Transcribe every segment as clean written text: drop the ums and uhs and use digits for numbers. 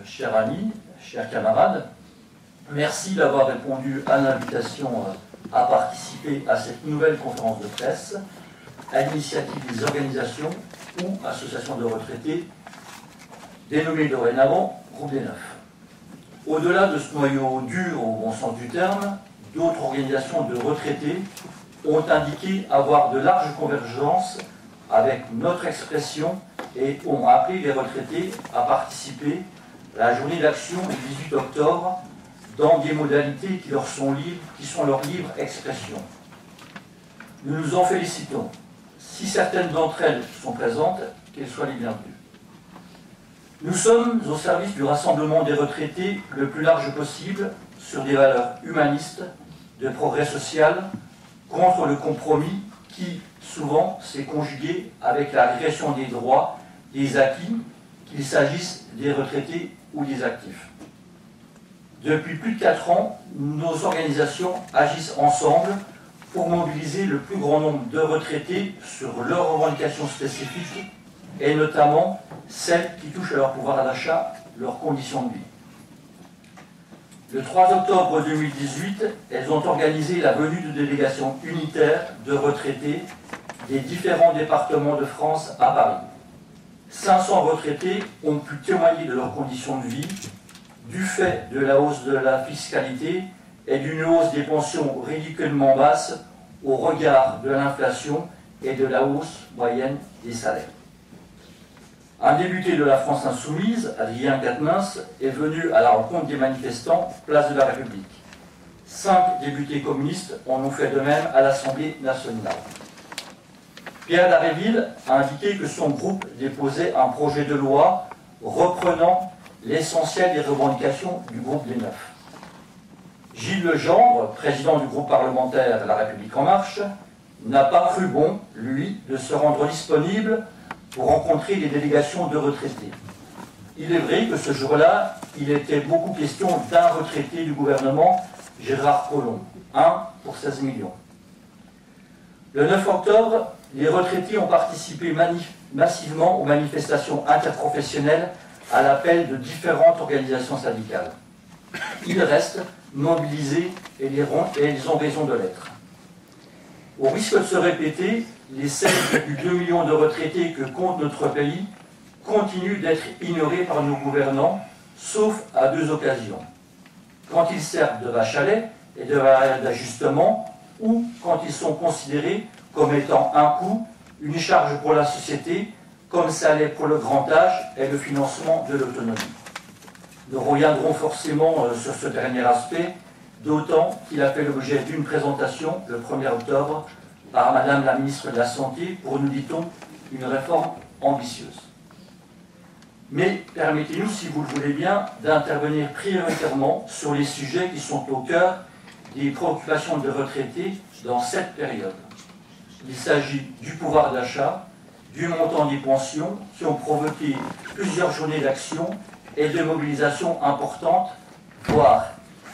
chers amis, chers camarades, merci d'avoir répondu à l'invitation à participer à cette nouvelle conférence de presse à l'initiative des organisations ou associations de retraités dénommées dorénavant Groupe des Neufs. Au-delà de ce noyau dur au bon sens du terme, d'autres organisations de retraités ont indiqué avoir de larges convergences avec notre expression et ont appelé les retraités à participer à la journée d'action du 18 octobre dans des modalités qui sont leur libre expression. Nous nous en félicitons. Si certaines d'entre elles sont présentes, qu'elles soient les bienvenues. Nous sommes au service du rassemblement des retraités le plus large possible sur des valeurs humanistes, de progrès social, contre le compromis qui, souvent, s'est conjugué avec la régression des droits, des acquis, qu'il s'agisse des retraités ou des actifs. Depuis plus de 4 ans, nos organisations agissent ensemble pour mobiliser le plus grand nombre de retraités sur leurs revendications spécifiques et notamment celles qui touchent à leur pouvoir d'achat, leurs conditions de vie. Le 3 octobre 2018, elles ont organisé la venue de délégations unitaires de retraités des différents départements de France à Paris. 500 retraités ont pu témoigner de leurs conditions de vie, du fait de la hausse de la fiscalité et d'une hausse des pensions ridiculement basses au regard de l'inflation et de la hausse moyenne des salaires. Un député de la France Insoumise, Adrien Quatennens, est venu à la rencontre des manifestants, place de la République. 5 députés communistes en ont fait de même à l'Assemblée nationale. Pierre Dharréville a indiqué que son groupe déposait un projet de loi reprenant l'essentiel des revendications du groupe des Neufs. Gilles Legendre, président du groupe parlementaire La République En Marche, n'a pas cru bon, lui, de se rendre disponible pour rencontrer les délégations de retraités. Il est vrai que ce jour-là, il était beaucoup question d'un retraité du gouvernement, Gérard Collomb, 1 pour 16 millions. Le 9 octobre, les retraités ont participé massivement aux manifestations interprofessionnelles à l'appel de différentes organisations syndicales. Ils restent mobilisés et ils ont raison de l'être. Au risque de se répéter, les 7,2 millions de retraités que compte notre pays continuent d'être ignorés par nos gouvernants, sauf à 2 occasions. Quand ils servent de vache à lait et de variable d'ajustement, ou quand ils sont considérés comme étant un coût, une charge pour la société, comme ça l'est pour le grand âge et le financement de l'autonomie. Nous reviendrons forcément sur ce dernier aspect, d'autant qu'il a fait l'objet d'une présentation le 1er octobre par Madame la ministre de la Santé pour, nous dit-on, une réforme ambitieuse. Mais permettez-nous, si vous le voulez bien, d'intervenir prioritairement sur les sujets qui sont au cœur des préoccupations de retraités dans cette période. Il s'agit du pouvoir d'achat, du montant des pensions qui ont provoqué plusieurs journées d'action et de mobilisation importantes, voire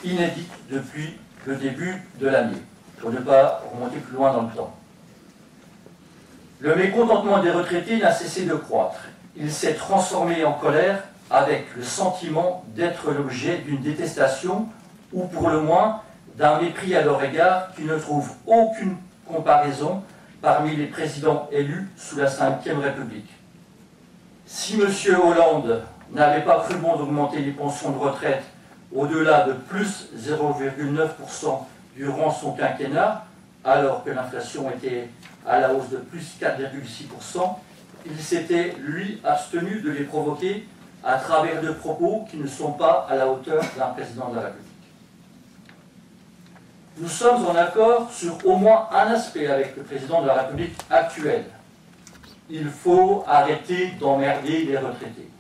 inédites depuis le début de l'année, pour ne pas remonter plus loin dans le temps. Le mécontentement des retraités n'a cessé de croître. Il s'est transformé en colère avec le sentiment d'être l'objet d'une détestation ou pour le moins d'un mépris à leur égard qui ne trouve aucune comparaison parmi les présidents élus sous la Ve République. Si M. Hollande n'avait pas cru bon d'augmenter les pensions de retraite au-delà de plus 0,9% durant son quinquennat, alors que l'inflation était à la hausse de plus 4,6%, il s'était, lui, abstenu de les provoquer à travers de propos qui ne sont pas à la hauteur d'un président de la République. Nous sommes en accord sur au moins un aspect avec le président de la République actuel. Il faut arrêter d'emmerder les retraités.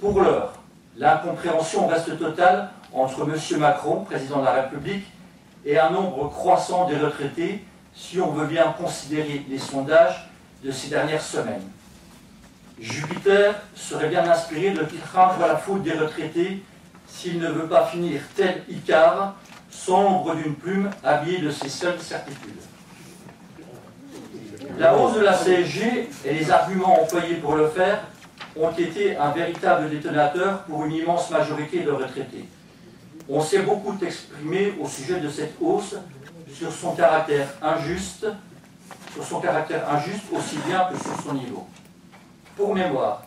Pour l'heure, l'incompréhension reste totale entre M. Macron, président de la République, et un nombre croissant des retraités, si on veut bien considérer les sondages de ces dernières semaines. Jupiter serait bien inspiré de craindre la faute des retraités s'il ne veut pas finir tel Icare, sans l'ombre d'une plume, habillé de ses seules certitudes. La hausse de la CSG et les arguments employés pour le faire ont été un véritable détonateur pour une immense majorité de retraités. On s'est beaucoup exprimé au sujet de cette hausse sur son caractère injuste aussi bien que sur son niveau. Pour mémoire,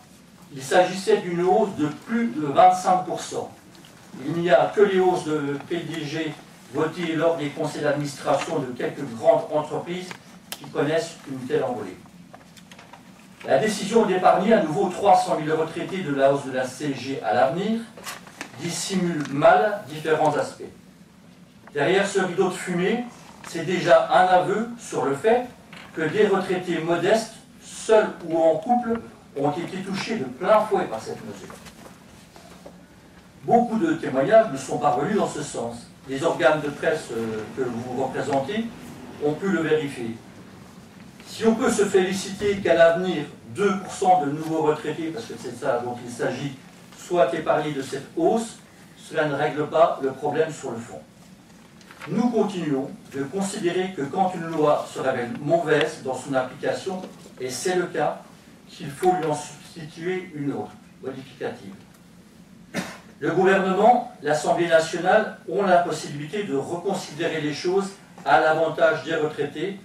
il s'agissait d'une hausse de plus de 25%. Il n'y a que les hausses de PDG votées lors des conseils d'administration de quelques grandes entreprises qui connaissent une telle envolée. La décision d'épargner à nouveau 300 000 retraités de la hausse de la CSG à l'avenir dissimule mal différents aspects. Derrière ce rideau de fumée, c'est déjà un aveu sur le fait que des retraités modestes, seuls ou en couple, ont été touchés de plein fouet par cette mesure. Beaucoup de témoignages nous sont parvenus dans ce sens. Les organes de presse que vous représentez ont pu le vérifier. Si on peut se féliciter qu'à l'avenir, 2% de nouveaux retraités, parce que c'est ça dont il s'agit, soient épargnés de cette hausse, cela ne règle pas le problème sur le fond. Nous continuons de considérer que quand une loi se révèle mauvaise dans son application, et c'est le cas, qu'il faut lui en substituer une autre, modificative. Le gouvernement, l'Assemblée nationale ont la possibilité de reconsidérer les choses à l'avantage des retraités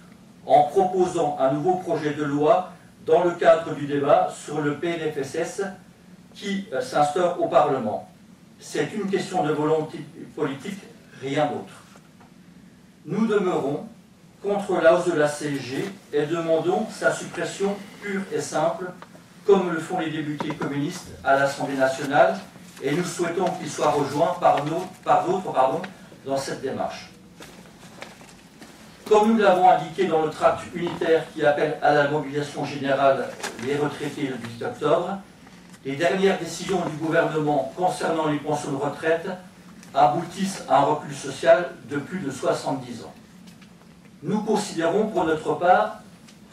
en proposant un nouveau projet de loi dans le cadre du débat sur le PLFSS qui s'instaure au Parlement. C'est une question de volonté politique, rien d'autre. Nous demeurons contre la hausse de la CSG et demandons sa suppression pure et simple, comme le font les députés communistes à l'Assemblée nationale, et nous souhaitons qu'ils soient rejoints par d'autres dans cette démarche. Comme nous l'avons indiqué dans le tract unitaire qui appelle à la mobilisation générale les retraités le 18 octobre, les dernières décisions du gouvernement concernant les pensions de retraite aboutissent à un recul social de plus de 70 ans. Nous considérons pour notre part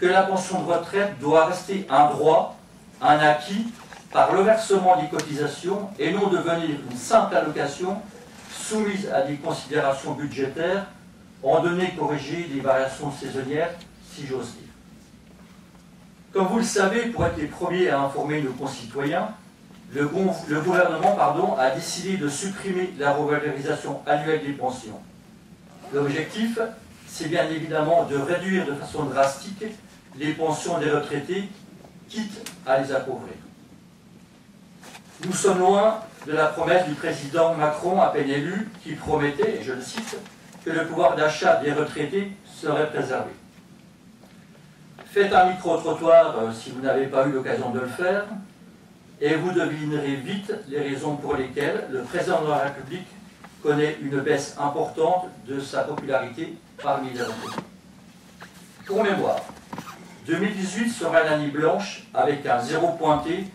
que la pension de retraite doit rester un droit, un acquis, par le versement des cotisations et non devenir une simple allocation soumise à des considérations budgétaires en données corrigées des variations saisonnières, si j'ose dire. Comme vous le savez, pour être les premiers à informer nos concitoyens, le gouvernement a décidé de supprimer la revalorisation annuelle des pensions. L'objectif, c'est bien évidemment de réduire de façon drastique les pensions des retraités, quitte à les appauvrir. Nous sommes loin de la promesse du président Macron à peine élu qui promettait, et je le cite, que le pouvoir d'achat des retraités serait préservé. Faites un micro-trottoir si vous n'avez pas eu l'occasion de le faire, et vous devinerez vite les raisons pour lesquelles le président de la République connaît une baisse importante de sa popularité parmi les retraités. Pour mémoire, 2018 sera l'année blanche avec un zéro pointé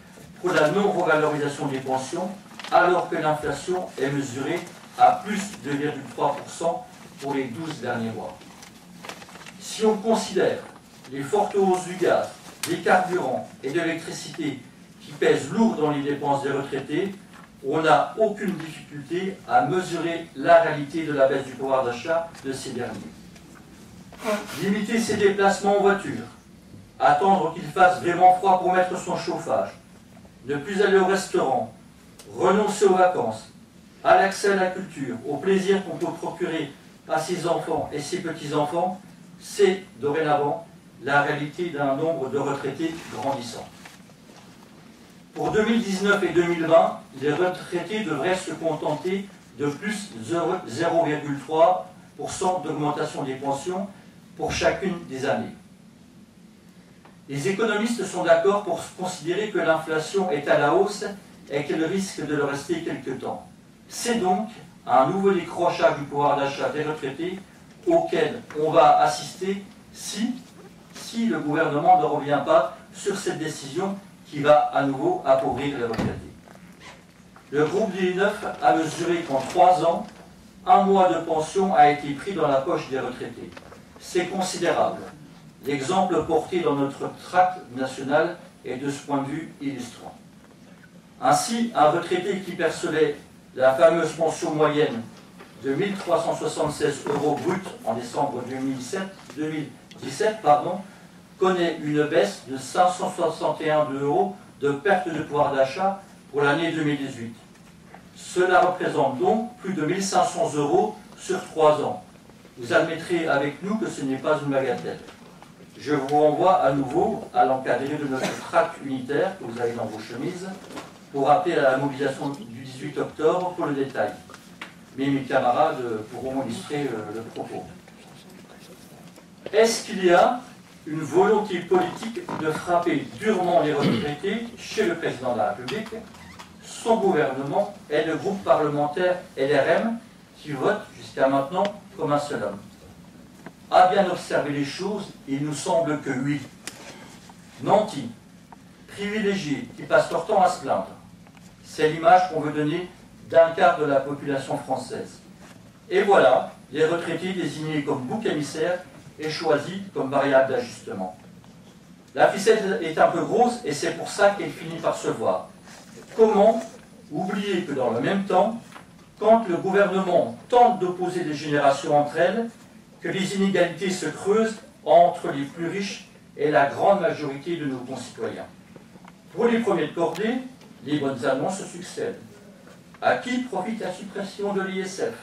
pour la non-revalorisation des pensions, alors que l'inflation est mesurée à plus de 2,3% pour les 12 derniers mois. Si on considère les fortes hausses du gaz, des carburants et de l'électricité qui pèsent lourd dans les dépenses des retraités, on n'a aucune difficulté à mesurer la réalité de la baisse du pouvoir d'achat de ces derniers. Limiter ses déplacements en voiture, attendre qu'il fasse vraiment froid pour mettre son chauffage, ne plus aller au restaurant, renoncer aux vacances, à l'accès à la culture, au plaisir qu'on peut procurer à ses enfants et ses petits-enfants, c'est dorénavant la réalité d'un nombre de retraités grandissant. Pour 2019 et 2020, les retraités devraient se contenter de plus 0,3% d'augmentation des pensions pour chacune des années. Les économistes sont d'accord pour considérer que l'inflation est à la hausse et qu'elle risque de le rester quelque temps. C'est donc un nouveau décrochage du pouvoir d'achat des retraités auquel on va assister si le gouvernement ne revient pas sur cette décision qui va à nouveau appauvrir les retraités. Le groupe du 9 a mesuré qu'en 3 ans, un mois de pension a été pris dans la poche des retraités. C'est considérable. L'exemple porté dans notre tract national est de ce point de vue illustrant. Ainsi, un retraité qui percevait la fameuse pension moyenne de 1 376 € brut en décembre 2017 connaît une baisse de 561 € de perte de pouvoir d'achat pour l'année 2018. Cela représente donc plus de 1 500 € sur 3 ans. Vous admettrez avec nous que ce n'est pas une bagatelle. Je vous renvoie à nouveau à l'encadré de notre tract unitaire que vous avez dans vos chemises pour appeler à la mobilisation du 18 octobre pour le détail. Mais mes camarades pourront illustrer le propos. Est-ce qu'il y a une volonté politique de frapper durement les retraités chez le président de la République, son gouvernement et le groupe parlementaire LRM qui vote jusqu'à maintenant comme un seul homme? À bien observer les choses, il nous semble que oui. Nantis, privilégiés, qui passent leur temps à se plaindre. C'est l'image qu'on veut donner d'un quart de la population française. Et voilà, les retraités désignés comme bouc émissaire et choisis comme variable d'ajustement. La ficelle est un peu grosse et c'est pour ça qu'elle finit par se voir. Comment oublier que dans le même temps, quand le gouvernement tente d'opposer les générations entre elles, que les inégalités se creusent entre les plus riches et la grande majorité de nos concitoyens. Pour les premiers de cordée, les bonnes annonces se succèdent. À qui profite la suppression de l'ISF?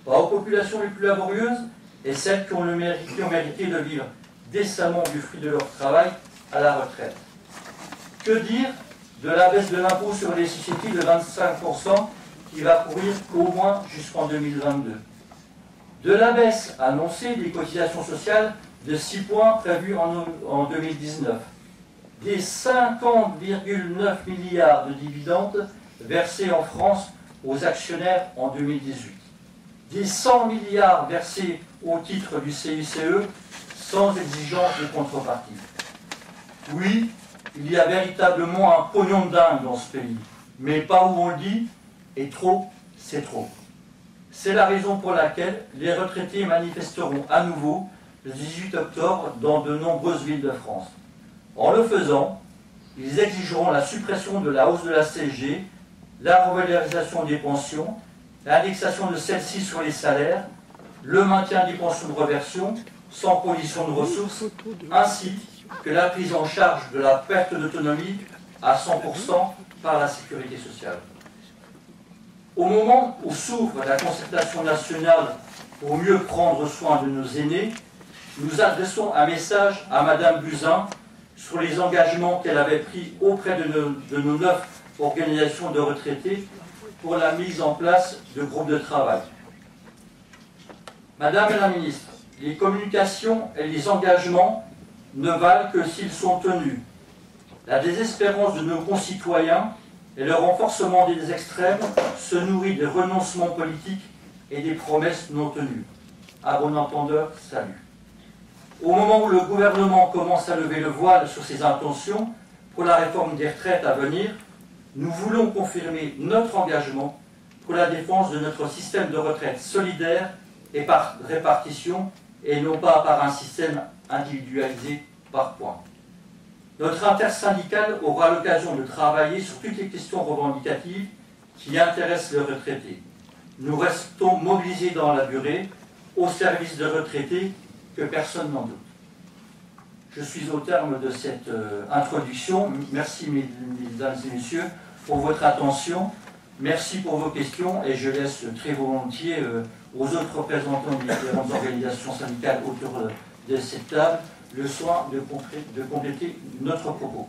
Pas aux populations les plus laborieuses et celles qui ont mérité de vivre décemment du fruit de leur travail à la retraite. Que dire de la baisse de l'impôt sur les sociétés de 25% qui va courir au moins jusqu'en 2022? De la baisse annoncée des cotisations sociales de 6 points prévues en 2019, des 50,9 milliards de dividendes versés en France aux actionnaires en 2018, des 100 milliards versés au titre du CICE sans exigence de contrepartie. Oui, il y a véritablement un pognon de dingue dans ce pays, mais pas où on le dit, et trop, c'est trop. C'est la raison pour laquelle les retraités manifesteront à nouveau le 18 octobre dans de nombreuses villes de France. En le faisant, ils exigeront la suppression de la hausse de la CSG, la revalorisation des pensions, l'indexation de celle-ci sur les salaires, le maintien des pensions de reversion sans condition de ressources, ainsi que la prise en charge de la perte d'autonomie à 100% par la sécurité sociale. Au moment où s'ouvre la concertation nationale pour mieux prendre soin de nos aînés, nous adressons un message à Madame Buzyn sur les engagements qu'elle avait pris auprès de nos 9 organisations de retraités pour la mise en place de groupes de travail. Madame la ministre, les communications et les engagements ne valent que s'ils sont tenus. La désespérance de nos concitoyens et le renforcement des extrêmes se nourrit des renoncements politiques et des promesses non tenues. À bon entendeur, salut. Au moment où le gouvernement commence à lever le voile sur ses intentions pour la réforme des retraites à venir, nous voulons confirmer notre engagement pour la défense de notre système de retraite solidaire et par répartition, et non pas par un système individualisé par points. Notre intersyndicale aura l'occasion de travailler sur toutes les questions revendicatives qui intéressent les retraités. Nous restons mobilisés dans la durée, au service de retraités, que personne n'en doute. Je suis au terme de cette introduction. Merci, mesdames et messieurs, pour votre attention. Merci pour vos questions et je laisse très volontiers aux autres représentants des différentes organisations syndicales autour de cette table le soin de compléter notre propos.